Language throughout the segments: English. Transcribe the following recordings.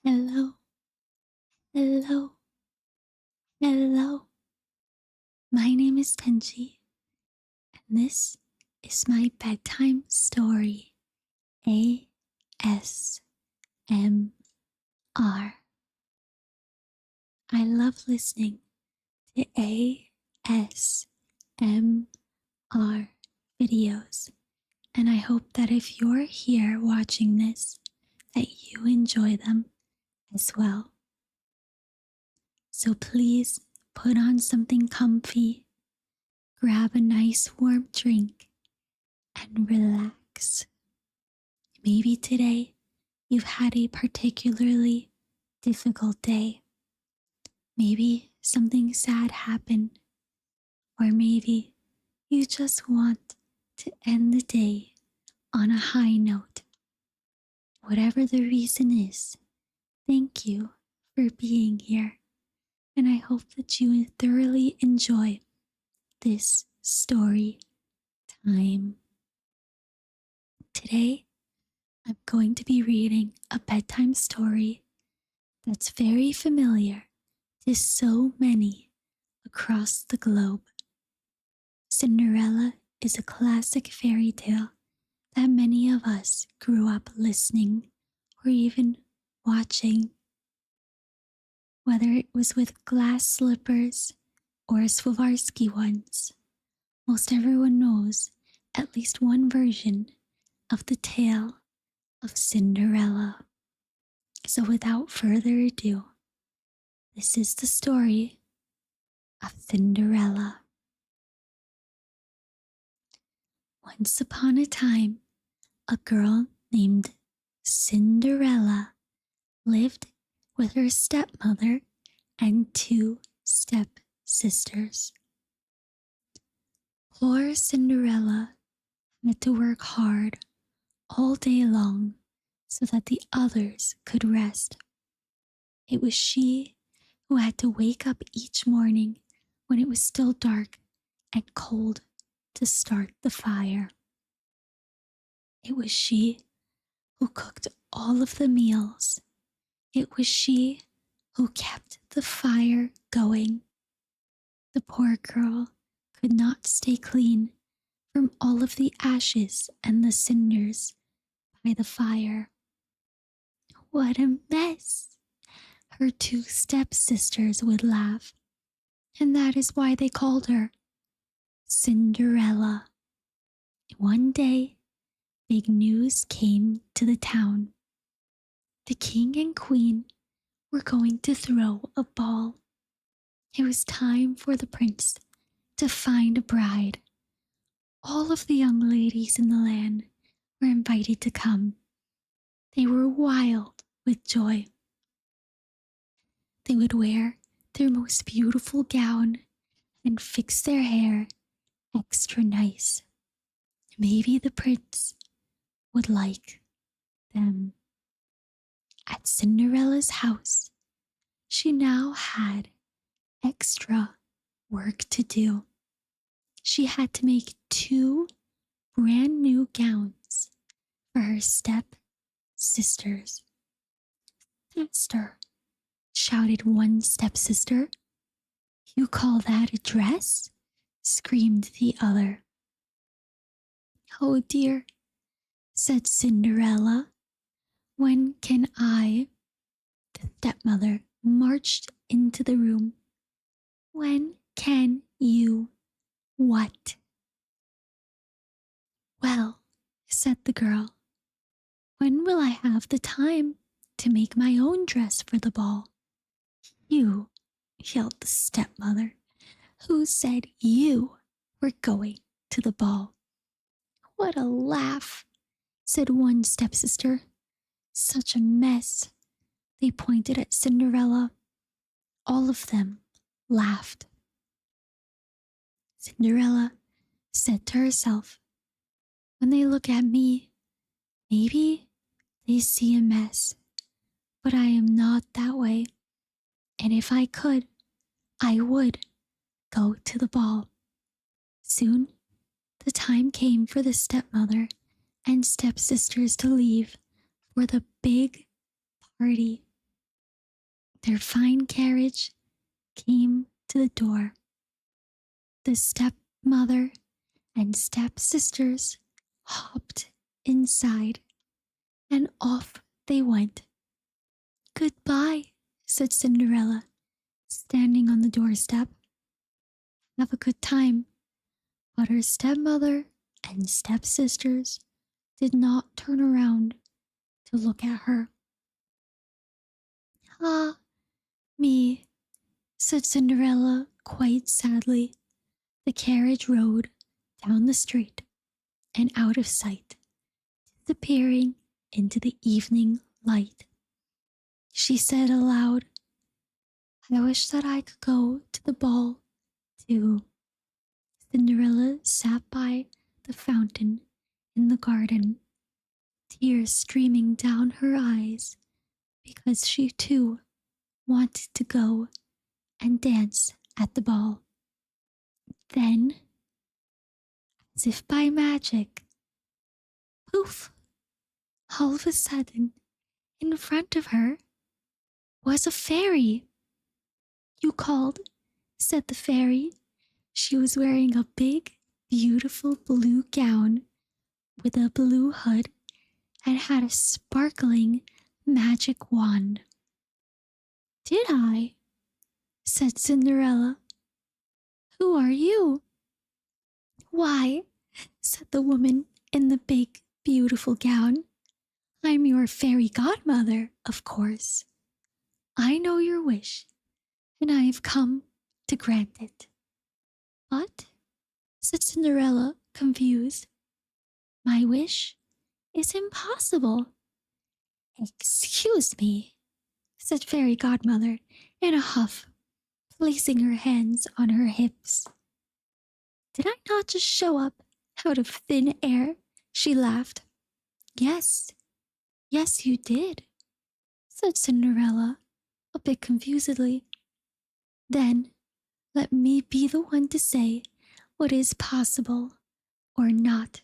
Hello, hello, hello. My name is Tenshi, and this is my bedtime story. ASMR. I love listening to ASMR videos, and I hope that if you're here watching this, that you enjoy them as well. So please put on something comfy, grab a nice warm drink, and relax. Maybe today you've had a particularly difficult day. Maybe something sad happened, or maybe you just want to end the day on a high note. Whatever the reason is, thank you for being here, and I hope that you thoroughly enjoy this story time. Today, I'm going to be reading a bedtime story that's very familiar to so many across the globe. Cinderella is a classic fairy tale that many of us grew up listening or even watching. Whether it was with glass slippers or Swarovski ones, most everyone knows at least one version of the tale of Cinderella. So without further ado, this is the story of Cinderella. Once upon a time, a girl named Cinderella lived with her stepmother and two stepsisters. Poor Cinderella had to work hard all day long so that the others could rest. It was she who had to wake up each morning when it was still dark and cold to start the fire. It was she who cooked all of the meals. It was she who kept the fire going. The poor girl could not stay clean from all of the ashes and the cinders by the fire. What a mess! Her two stepsisters would laugh, and that is why they called her Cinderella. One day, big news came to the town. The king and queen were going to throw a ball. It was time for the prince to find a bride. All of the young ladies in the land were invited to come. They were wild with joy. They would wear their most beautiful gown and fix their hair extra nice. Maybe the prince would like them. At Cinderella's house, she now had extra work to do. She had to make two brand new gowns for her step sisters. Faster, shouted one stepsister. You call that a dress? Screamed the other. Oh dear, said Cinderella. When can I? The stepmother marched into the room. When can you? What? Well, said the girl, when will I have the time to make my own dress for the ball? You, yelled the stepmother. Who said you were going to the ball? What a laugh, said one stepsister. Such a mess. They pointed at Cinderella. All of them laughed. Cinderella said to herself, when they look at me, maybe they see a mess, but I am not that way. And if I could, I would go to the ball. Soon, the time came for the stepmother and stepsisters to leave for the big party. their fine carriage came to the door. The stepmother and stepsisters hopped inside, and off they went. "Goodbye," said Cinderella, standing on the doorstep. "Have a good time." But her stepmother and stepsisters did not turn around to look at her. "Ah, me," said Cinderella quite sadly. The carriage rode down the street and out of sight, disappearing into the evening light. She said aloud, "I wish that I could go to the ball too." Cinderella sat by the fountain in the garden, tears streaming down her eyes, because she too wanted to go and dance at the ball. Then, as if by magic, poof! All of a sudden, in front of her was a fairy. "You called," said the fairy. She was wearing a big, beautiful blue gown with a blue hood and had a sparkling magic wand. "Did I?" said Cinderella. "Who are you?" "Why," said the woman in the big, beautiful gown, "I'm your fairy godmother, of course. I know your wish, and I have come to grant it." "But," said Cinderella, confused, "my wish is impossible." "Excuse me," said Fairy Godmother in a huff, placing her hands on her hips. "Did I not just show up out of thin air?" She laughed. "Yes, yes, you did," said Cinderella, a bit confusedly. "Then let me be the one to say what is possible or not."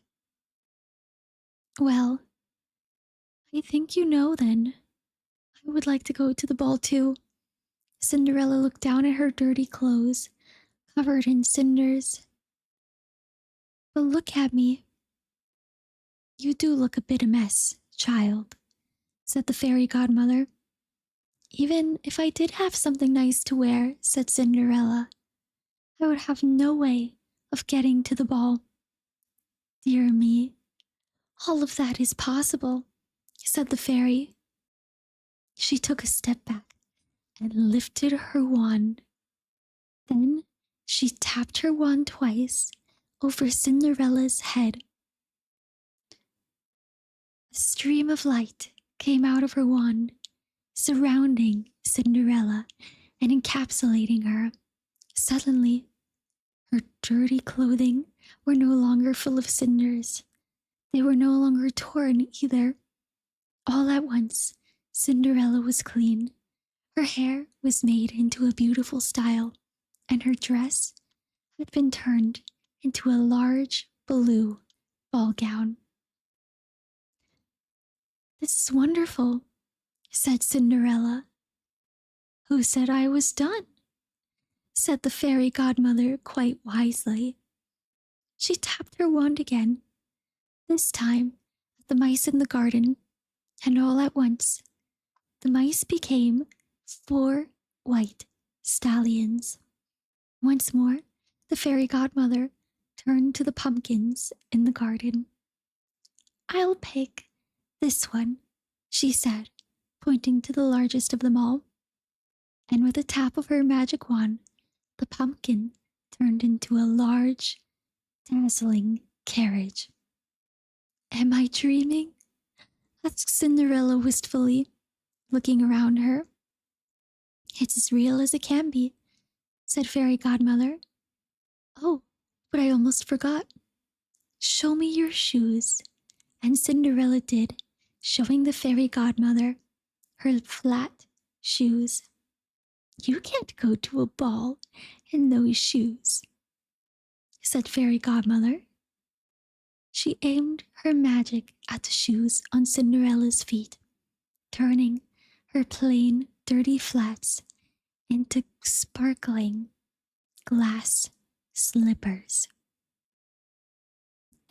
"Well, I think you know then. I would like to go to the ball too." Cinderella looked down at her dirty clothes, covered in cinders. "But look at me." "You do look a bit a mess, child," said the fairy godmother. "Even if I did have something nice to wear," said Cinderella, "I would have no way of getting to the ball." "Dear me, all of that is possible," said the fairy. She took a step back and lifted her wand. Then she tapped her wand twice over Cinderella's head. A stream of light came out of her wand, surrounding Cinderella and encapsulating her. Suddenly, her dirty clothing were no longer full of cinders. They were no longer torn either. All at once, Cinderella was clean. Her hair was made into a beautiful style, and her dress had been turned into a large blue ball gown. "This is wonderful," said Cinderella. "Who said I was done?" said the fairy godmother quite wisely. She tapped her wand again, this time at the mice in the garden, and all at once the mice became 4 white stallions. Once more, the fairy godmother turned to the pumpkins in the garden. "I'll pick this one," she said, pointing to the largest of them all. And with a tap of her magic wand, the pumpkin turned into a large, dazzling carriage. "Am I dreaming?" asked Cinderella wistfully, looking around her. "It's as real as it can be," said Fairy Godmother. "Oh, but I almost forgot. Show me your shoes." And Cinderella did, showing the Fairy Godmother her flat shoes. "You can't go to a ball in those shoes," said Fairy Godmother. She aimed her magic at the shoes on Cinderella's feet, turning her plain dirty flats into sparkling glass slippers.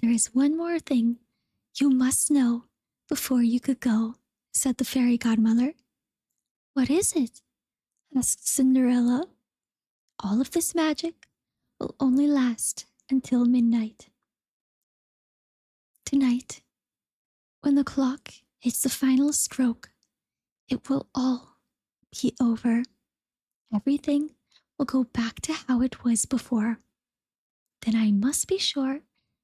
There is one more thing you must know before you could go, said the fairy godmother. What is it? Asked Cinderella. All of this magic will only last until midnight. Tonight, when the clock hits the final stroke, it will all be over. Everything will go back to how it was before. Then I must be sure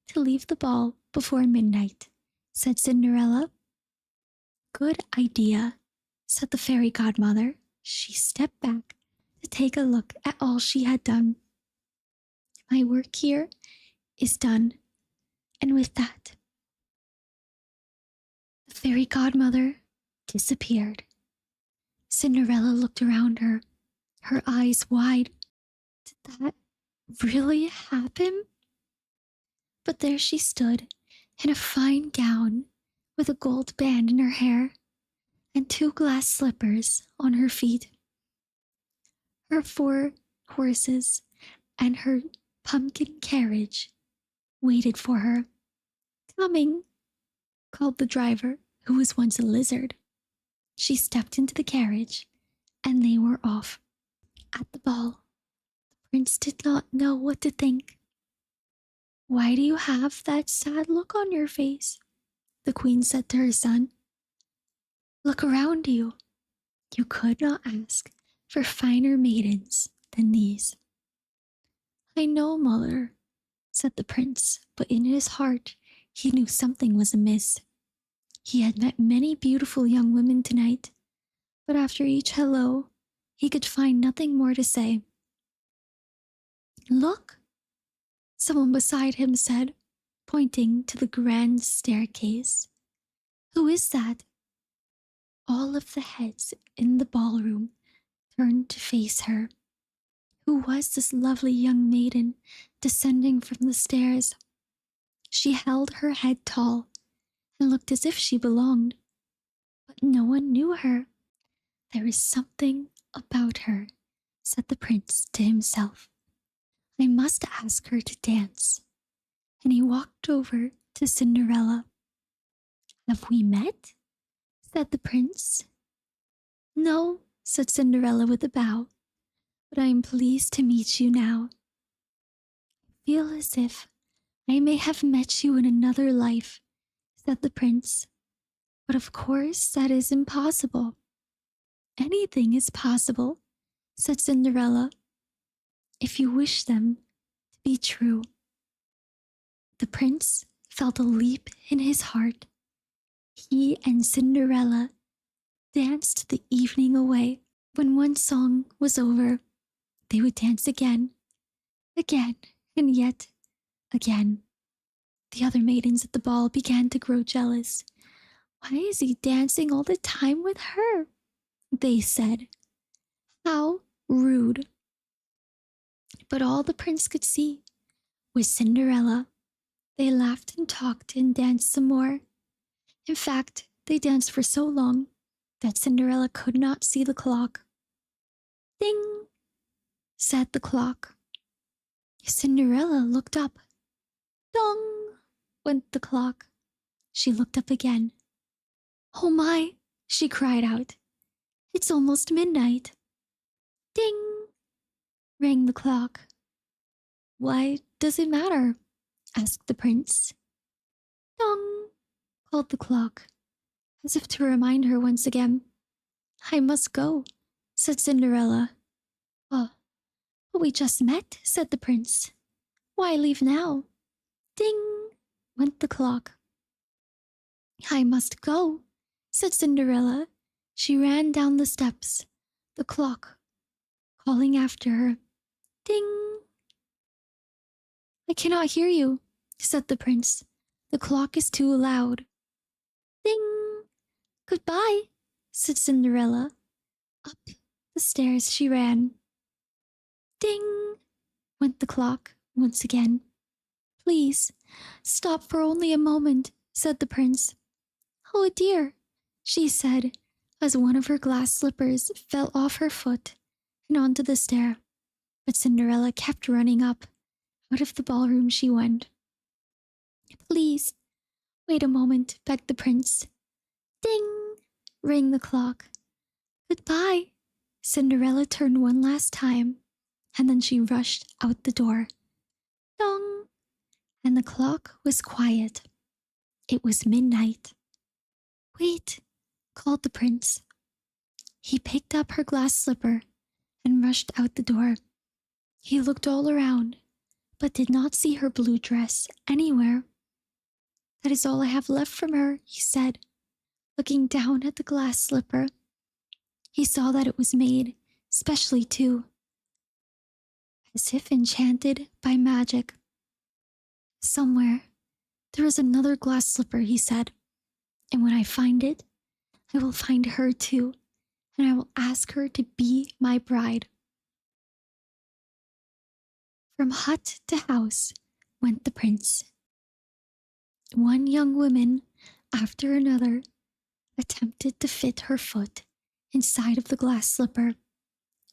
to leave the ball before midnight, said Cinderella. Good idea, said the fairy godmother. She stepped back to take a look at all she had done. My work here is done, and with that, the fairy godmother disappeared. Cinderella looked around her, her eyes wide. Did that really happen? But there she stood, in a fine gown, with a gold band in her hair, and 2 glass slippers on her feet. Her 4 horses and her pumpkin carriage waited for her. Coming, called the driver, who was once a lizard. She stepped into the carriage, and they were off. At the ball, the prince did not know what to think. Why do you have that sad look on your face? The queen said to her son. Look around you. You could not ask for finer maidens than these. I know, mother, said the prince, but in his heart he knew something was amiss. He had met many beautiful young women tonight, but after each hello, he could find nothing more to say. Look, someone beside him said, pointing to the grand staircase. Who is that? All of the heads in the ballroom turned to face her. Who was this lovely young maiden descending from the stairs? She held her head tall and looked as if she belonged, but no one knew her. There is something about her, said the prince to himself. I must ask her to dance. And he walked over to Cinderella. Have we met? Said the prince. No, said Cinderella with a bow, but I am pleased to meet you now. I feel as if I may have met you in another life, said the prince. But of course that is impossible. Anything is possible, said Cinderella, if you wish them to be true. The prince felt a leap in his heart. He and Cinderella danced the evening away. When one song was over, they would dance again, and yet again. The other maidens at the ball began to grow jealous. Why is he dancing all the time with her? They said. How rude. But all the prince could see was Cinderella. They laughed and talked and danced some more. In fact, they danced for so long that Cinderella could not see the clock. Ding, said the clock. Cinderella looked up. Dong, went the clock. She looked up again. Oh my, she cried out. It's almost midnight. Ding, rang the clock. Why does it matter? Asked the prince. Dong, called the clock, as if to remind her once again. I must go, said Cinderella. Oh, but we just met, said the prince. Why leave now? Ding, went the clock. I must go, said Cinderella. She ran down the steps, the clock calling after her. Ding! I cannot hear you, said the prince. The clock is too loud. Ding! Goodbye, said Cinderella. Up the stairs she ran. Ding! Went the clock once again. Please, stop for only a moment, said the prince. Oh dear, she said. as one of her glass slippers fell off her foot and onto the stair. But Cinderella kept running up. Out of the ballroom she went. Please, wait a moment, begged the prince. Ding! Rang the clock. Goodbye. Cinderella turned one last time, and then she rushed out the door. Dong! And the clock was quiet. It was midnight. Wait, called the prince. He picked up her glass slipper and rushed out the door. He looked all around, but did not see her blue dress anywhere. That is all I have left from her, he said, looking down at the glass slipper. He saw that it was made specially too, as if enchanted by magic. Somewhere there is another glass slipper, he said, and when I find it, I will find her too, and I will ask her to be my bride. From hut to house went the prince. One young woman after another attempted to fit her foot inside of the glass slipper,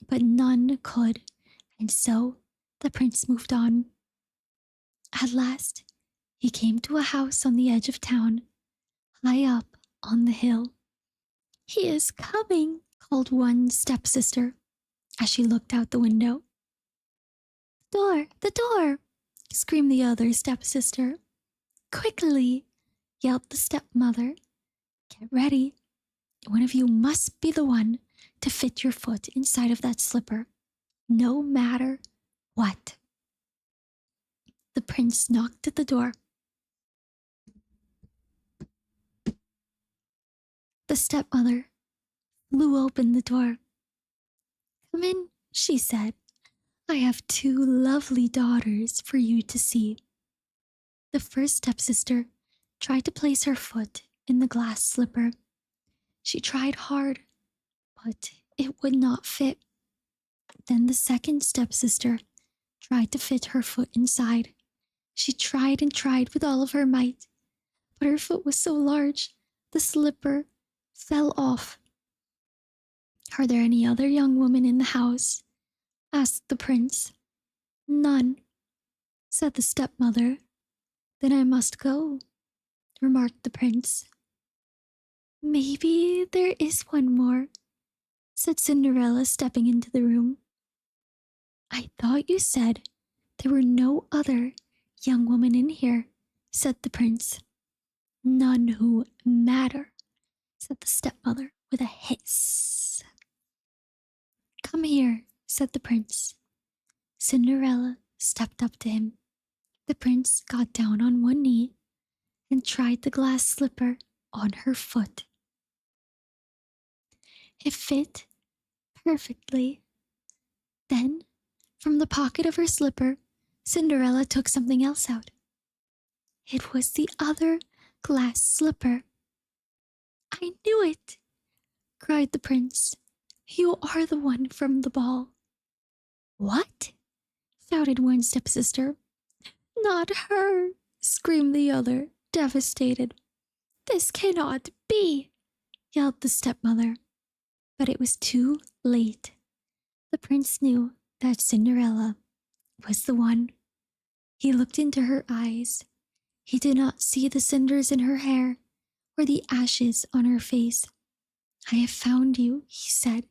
but none could, and so the prince moved on. At last, he came to a house on the edge of town, high up on the hill. He is coming, called one stepsister as she looked out the window. The door, screamed the other stepsister. Quickly, yelled the stepmother. Get ready. One of you must be the one to fit your foot inside of that slipper, no matter what. The prince knocked at the door. The stepmother flew open the door. Come in, she said. I have two lovely daughters for you to see. The first stepsister tried to place her foot in the glass slipper. She tried hard, but it would not fit. Then the second stepsister tried to fit her foot inside. She tried and tried with all of her might, but her foot was so large, the slipper fell off. Are there any other young women in the house? Asked the prince. None, said the stepmother. Then I must go, remarked the prince. Maybe there is one more, said Cinderella, stepping into the room. I thought you said there were no other young women in here, said the prince. None who matter, said the stepmother with a hiss. Come here, said the prince. Cinderella stepped up to him. The prince got down on one knee and tried the glass slipper on her foot. It fit perfectly. Then, from the pocket of her slipper, Cinderella took something else out. It was the other glass slipper. I knew it, cried the prince. You are the one from the ball. What? Shouted one stepsister. Not her, screamed the other, devastated. This cannot be, yelled the stepmother. But it was too late. The prince knew that Cinderella was the one. He looked into her eyes. He did not see the cinders in her hair or the ashes on her face. I have found you, he said.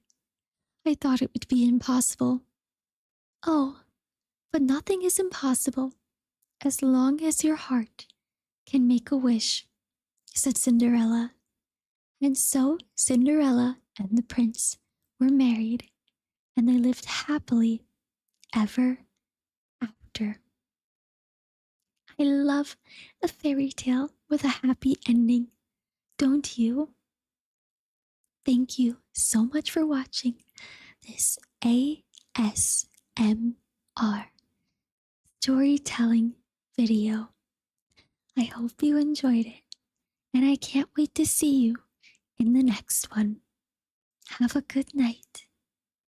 I thought it would be impossible. Oh, but nothing is impossible as long as your heart can make a wish, said Cinderella. And so Cinderella and the prince were married, and they lived happily ever after. I love a fairy tale with a happy ending, don't you? Thank you so much for watching this ASMR storytelling video. I hope you enjoyed it, and I can't wait to see you in the next one. Have a good night.